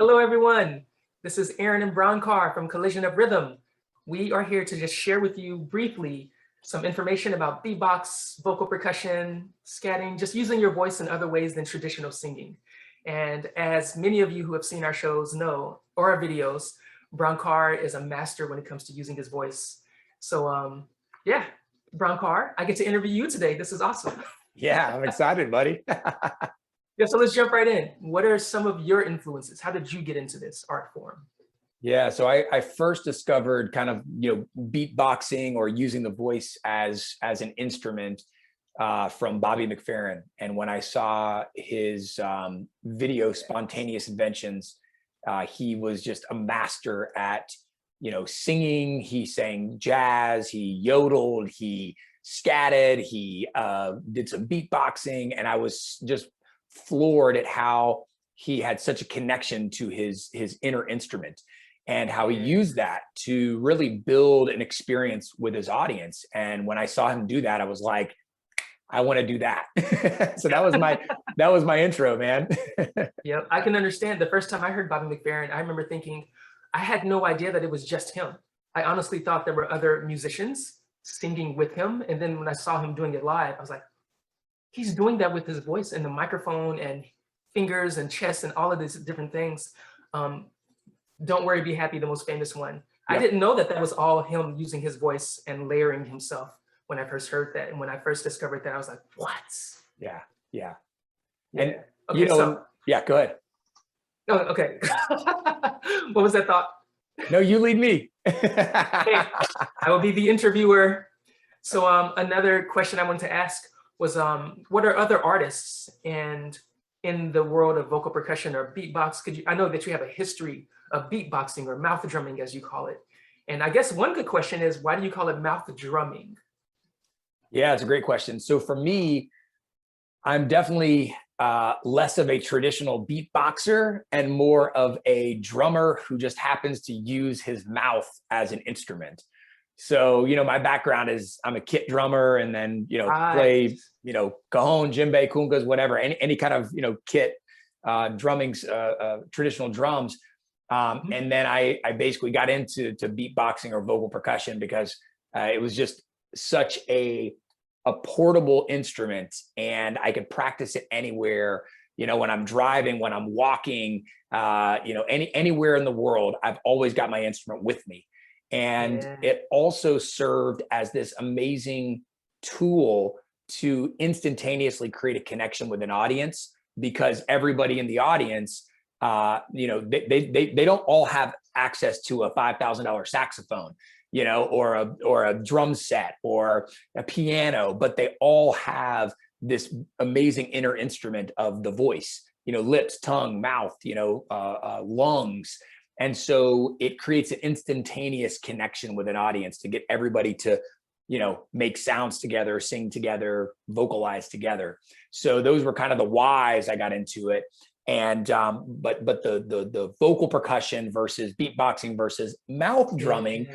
Hello, everyone. This is Aaron and Bronkar from Collision of Rhythm. We are here to just share with you briefly some information about beatbox, vocal percussion, scatting, just using your voice in other ways than traditional singing. And as many of you who have seen our shows know, or our videos, Bronkar is a master when it comes to using his voice. So yeah, Bronkar, I get to interview you today. This is awesome. Yeah, I'm excited, buddy. Yeah, so let's jump right in. What are some of your influences? How did you get into this art form? Yeah, so I first discovered kind of, beatboxing or using the voice as an instrument from Bobby McFerrin. And when I saw his video, Spontaneous Inventions, he was just a master at, singing. He sang jazz, he yodeled, he scatted, he did some beatboxing, and I was just floored at how he had such a connection to his inner instrument and how he used that to really build an experience with his audience. And when I saw him do that, I was like, I want to do that. So that was my intro, man. Yeah, I can understand. The first time I heard Bobby McFerrin, I remember thinking, I had no idea that it was just him. I honestly thought there were other musicians singing with him. And then when I saw him doing it live, I was like, he's doing that with his voice and the microphone and fingers and chest and all of these different things. Don't Worry, Be Happy, the most famous one. Yep. I didn't know that that was all him using his voice and layering himself when I first heard that. And when I first discovered that, I was like, what? Yeah. And okay, yeah, go ahead. Oh, okay. What was that thought? No, you lead me. Hey, I will be the interviewer. So another question I wanted to ask was, what are other artists and in the world of vocal percussion or beatbox? I know that you have a history of beatboxing or mouth drumming, as you call it. And I guess one good question is, why do you call it mouth drumming? Yeah, it's a great question. So for me, I'm definitely less of a traditional beatboxer and more of a drummer who just happens to use his mouth as an instrument. So, my background is I'm a kit drummer and then, play, cajon, djembe, congas, whatever, any kind of, kit drumming, traditional drums. And then I basically got into beatboxing or vocal percussion because it was just such a portable instrument and I could practice it anywhere, when I'm driving, when I'm walking, anywhere in the world, I've always got my instrument with me. And it also served as this amazing tool to instantaneously create a connection with an audience, because everybody in the audience, they don't all have access to a $5,000 saxophone, or a drum set or a piano, but they all have this amazing inner instrument of the voice, lips, tongue, mouth, lungs. And so it creates an instantaneous connection with an audience to get everybody to, make sounds together, sing together, vocalize together. So those were kind of the whys I got into it. And but the vocal percussion versus beatboxing versus mouth drumming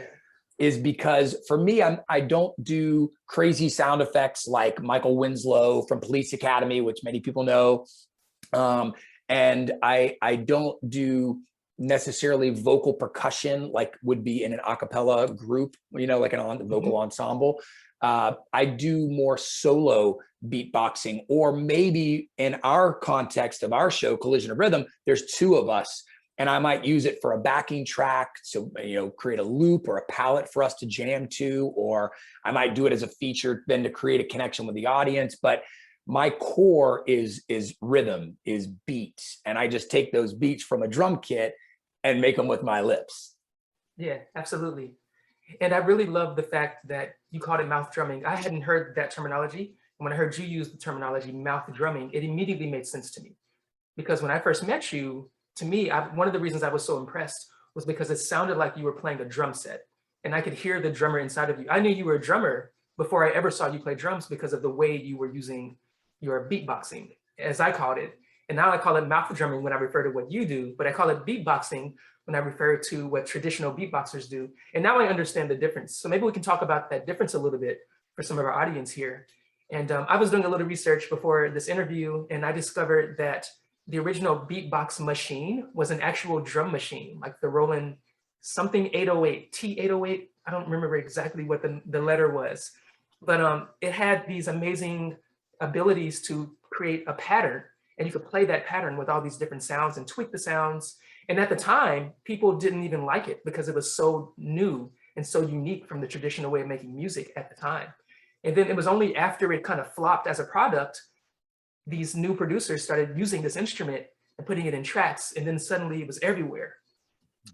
is because for me, I don't do crazy sound effects like Michael Winslow from Police Academy, which many people know. And I don't do necessarily vocal percussion like would be in an a cappella group, like an vocal ensemble. I do more solo beatboxing, or maybe in our context of our show, Collision of Rhythm, there's two of us, and I might use it for a backing track. So, create a loop or a palette for us to jam to, or I might do it as a feature then to create a connection with the audience. But my core is rhythm, is beats. And I just take those beats from a drum kit and make them with my lips. Yeah, absolutely. And I really love the fact that you called it mouth drumming. I hadn't heard that terminology. And when I heard you use the terminology mouth drumming, it immediately made sense to me. Because when I first met you, to me, one of the reasons I was so impressed was because it sounded like you were playing a drum set. And I could hear the drummer inside of you. I knew you were a drummer before I ever saw you play drums because of the way you were using your beatboxing, as I called it. And now I call it mouth drumming when I refer to what you do, but I call it beatboxing when I refer to what traditional beatboxers do. And now I understand the difference. So maybe we can talk about that difference a little bit for some of our audience here. And I was doing a little research before this interview, and I discovered that the original beatbox machine was an actual drum machine, like the Roland something 808, T808. I don't remember exactly what the letter was, but it had these amazing abilities to create a pattern, and you could play that pattern with all these different sounds and tweak the sounds. And at the time, people didn't even like it because it was so new and so unique from the traditional way of making music at the time. And then it was only after it kind of flopped as a product, these new producers started using this instrument and putting it in tracks, and then suddenly it was everywhere.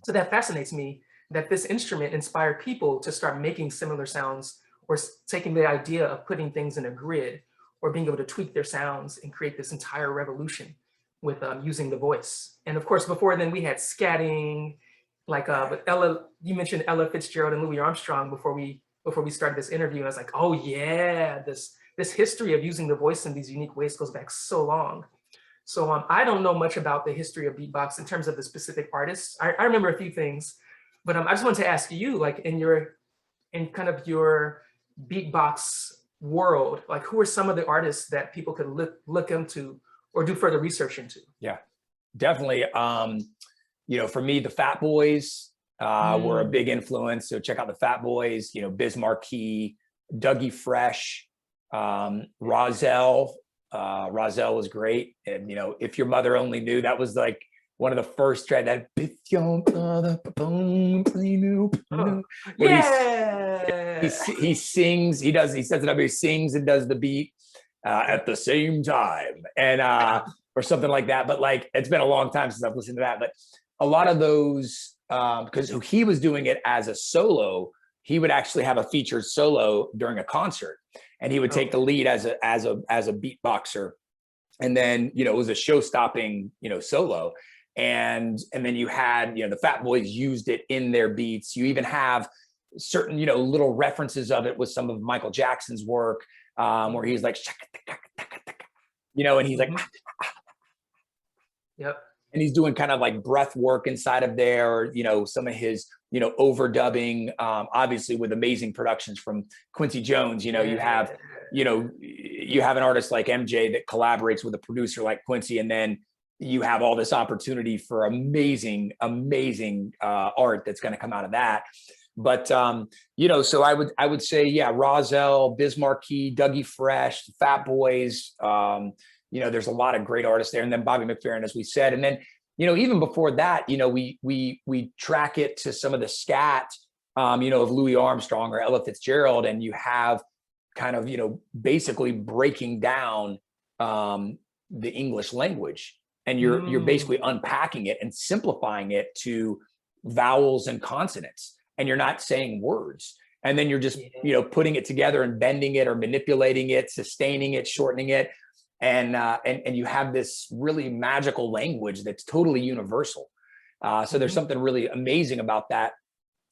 So that fascinates me, that this instrument inspired people to start making similar sounds, or taking the idea of putting things in a grid, or being able to tweak their sounds and create this entire revolution with using the voice. And of course, before then we had scatting, like with Ella, you mentioned Ella Fitzgerald and Louis Armstrong before we started this interview. I was like, oh yeah, this history of using the voice in these unique ways goes back so long. So I don't know much about the history of beatbox in terms of the specific artists. I remember a few things, but I just wanted to ask you, like in kind of your beatbox world, like who are some of the artists that people could look into or do further research into? Yeah, definitely. You know, for me, the Fat Boys were a big influence. So check out the Fat Boys, you know, Biz Markie, Dougie Fresh, Rozelle. Rozelle was great. And, you know, If Your Mother Only Knew, that was like one of the first tracks that Yeah. he sings, he sets it up, he sings and does the beat at the same time, and or something like that. But like, it's been a long time since I've listened to that. But a lot of those, because he was doing it as a solo, he would actually have a featured solo during a concert, and he would take the lead as a beatboxer, and then, you know, it was a show-stopping, you know, solo. And then you had, you know, the Fat Boys used it in their beats. You even have certain, you know, little references of it with some of Michael Jackson's work, where he's like, you know, and he's like, yep. And he's doing kind of like breath work inside of there, or, you know, some of his, you know, overdubbing, obviously with amazing productions from Quincy Jones. You know, you have an artist like MJ that collaborates with a producer like Quincy, and then you have all this opportunity for amazing art that's going to come out of that. But you know, so I would say, yeah, Rozelle, Biz Markie, Dougie Fresh, Fat Boys. You know, there's a lot of great artists there, and then Bobby McFerrin, as we said. And then, you know, even before that, you know, we track it to some of the scat, you know, of Louis Armstrong or Ella Fitzgerald, and you have kind of, you know, basically breaking down the English language, and you're basically unpacking it and simplifying it to vowels and consonants, and you're not saying words. And then you're just, you know, putting it together and bending it or manipulating it, sustaining it, shortening it. And you have this really magical language that's totally universal. So there's something really amazing about that.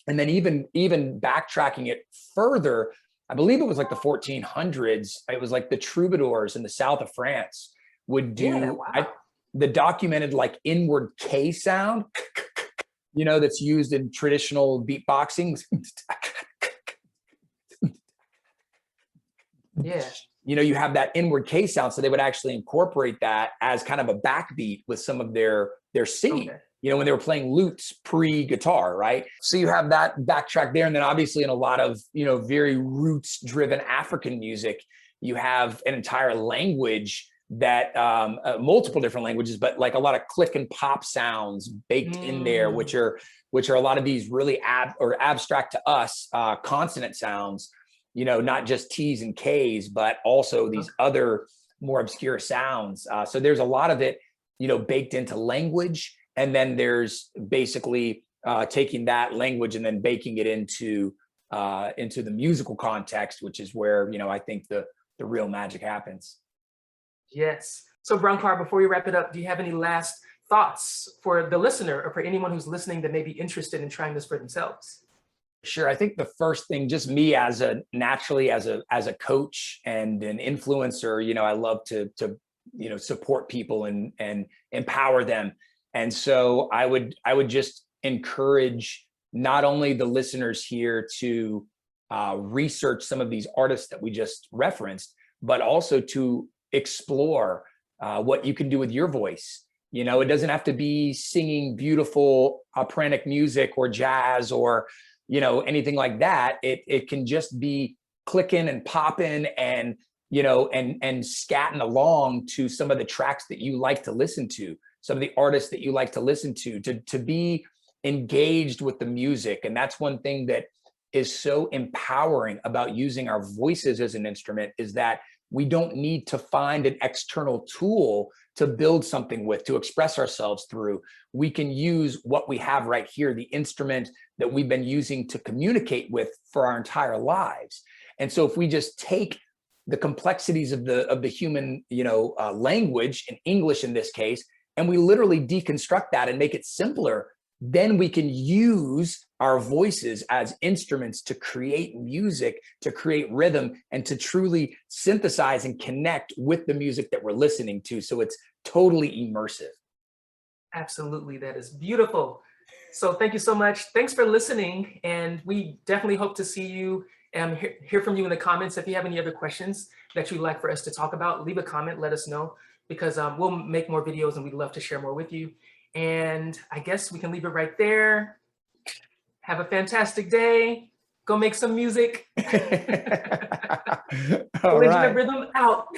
And then even backtracking it further, I believe it was like the 1400s. It was like the troubadours in the south of France would do the documented like inward K sound, you know, that's used in traditional beatboxing. Yeah. You know, you have that inward K sound. So they would actually incorporate that as kind of a backbeat with some of their singing, you know, when they were playing lutes pre-guitar, right? So you have that backtrack there. And then obviously in a lot of, you know, very roots driven African music, you have an entire language that multiple different languages, but like a lot of click and pop sounds baked in there, which are a lot of these really abstract to us consonant sounds, you know, not just T's and K's, but also these other more obscure sounds. So there's a lot of it, you know, baked into language. And then there's basically taking that language and then baking it into the musical context, which is where, you know, I think the real magic happens. Yes. So Bronkar, before we wrap it up, do you have any last thoughts for the listener or for anyone who's listening that may be interested in trying this for themselves? Sure. I think the first thing, just me as a coach and an influencer, you know, I love to you know, support people and empower them. And so I would just encourage not only the listeners here to research some of these artists that we just referenced, but also to explore what you can do with your voice You know, it doesn't have to be singing beautiful operatic music or jazz or, you know, anything like that. It can just be clicking and popping and, you know, and scatting along to some of the tracks that you like to listen to, some of the artists that you like to listen to be engaged with the music. And that's one thing that is so empowering about using our voices as an instrument, is that we don't need to find an external tool to build something with, to express ourselves through. We can use what we have right here, the instrument that we've been using to communicate with for our entire lives. And so if we just take the complexities of the human, you know, language, in English in this case, and we literally deconstruct that and make it simpler, then we can use our voices as instruments to create music, to create rhythm, and to truly synthesize and connect with the music that we're listening to. So it's totally immersive. Absolutely, that is beautiful. So thank you so much. Thanks for listening, and we definitely hope to see you and hear from you in the comments. If you have any other questions that you'd like for us to talk about, leave a comment, let us know, because we'll make more videos and we'd love to share more with you. And I guess we can leave it right there. Have a fantastic day. Go make some music. All Religion right. and rhythm out.